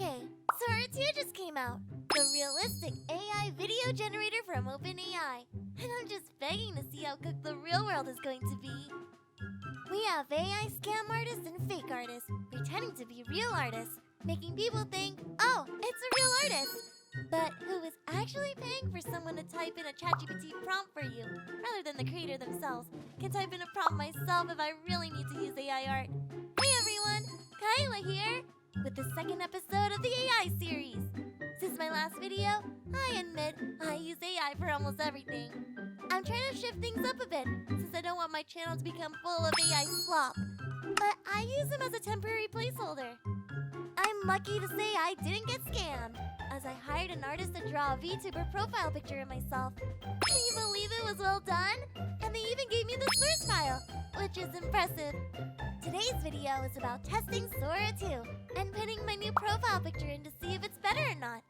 Okay, Sora 2 just came out. The realistic AI video generator from OpenAI. And I'm just begging to see how cooked the real world is going to be. We have AI scam artists and fake artists pretending to be real artists, making people think, oh, it's a real artist. But who is actually paying for someone to type in a ChatGPT prompt for you, rather than the creator themselves? Can type in a prompt myself if I really need to use AI art. Hey everyone, Kyla here, with the second episode of the AI series. Since my last video, I admit I use AI for almost everything. I'm trying to shift things up a bit, since I don't want my channel to become full of AI slop. But I use them as a temporary placeholder. I'm lucky to say I didn't get scammed, as I hired an artist to draw a VTuber profile picture of myself. Can you believe it was well done? And they even gave me the source file, which is impressive. Today's video is about testing Sora 2 and putting my new profile picture in to see if it's better or not.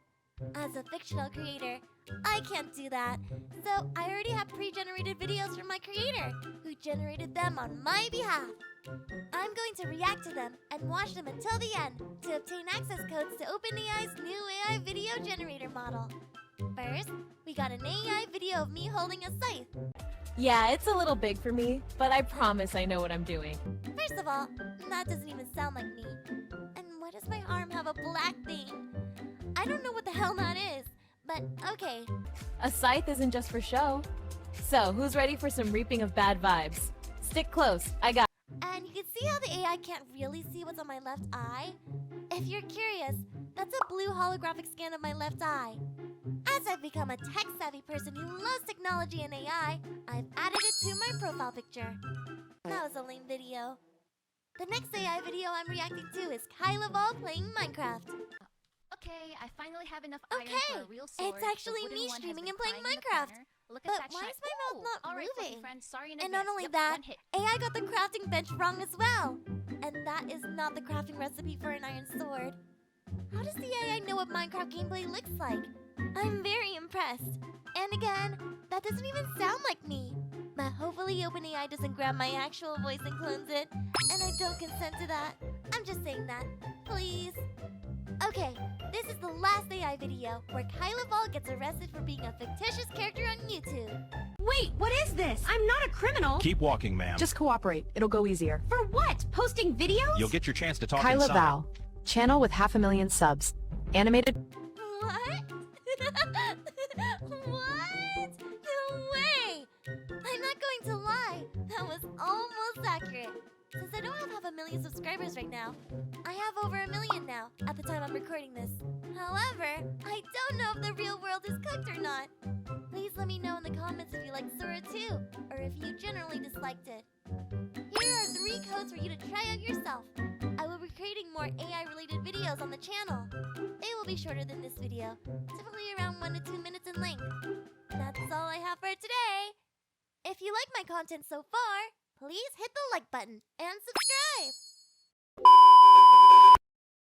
As a fictional creator, I can't do that, so I already have pre-generated videos from my creator, who generated them on my behalf. I'm going to react to them and watch them until the end to obtain access codes to OpenAI's new AI video generator model. First, we got an AI video of me holding a scythe. Yeah, it's a little big for me, but I promise I know what I'm doing. First of all, that doesn't even sound like me. And why does my arm have a black thing? I don't know what the hell that is, but okay. A scythe isn't just for show. So, who's ready for some reaping of bad vibes? Stick close, I got. And you can see how the AI can't really see what's on my left eye? If you're curious, that's a blue holographic scan of my left eye. As I've become a tech-savvy person who loves technology and AI, I've added it to my profile picture. That was a lame video. The next AI video I'm reacting to is Kyla Vall playing Minecraft. Okay, I finally have enough iron for a real sword. It's actually me streaming and playing Minecraft. Look But at that why shot. is my mouth not All right, moving? friend, sorry in And not advance. only Yep, that, one hit. AI got the crafting bench wrong as well. And that is not the crafting recipe for an iron sword. How does the AI know what Minecraft gameplay looks like? I'm very impressed. And again, that doesn't even sound like me. But hopefully OpenAI doesn't grab my actual voice and clones it. And I don't consent to that. I'm just saying that. Please. Okay, this is the last AI video where Kyla Vall gets arrested for being a fictitious character on YouTube. Wait, what is this? I'm not a criminal. Keep walking, ma'am. Just cooperate. It'll go easier. For what? Posting videos? You'll get your chance to talk Kyla inside. Vall. Channel with 500,000 subs. Animated. What? What? No way! I'm not going to lie. That was almost accurate. Since I don't have 500,000 subscribers right now, I have over 1 million now at the time I'm recording this. However, I don't know if the real world is cooked or not. Please let me know in the comments if you like Sora 2, or if you generally disliked it. Here are 3 codes for you to try out yourself. I will be creating more AI-related videos on the channel. They will be shorter than this video, typically around 1 to 2 minutes in length. That's all I have for today. If you like my content so far, please hit the like button and subscribe!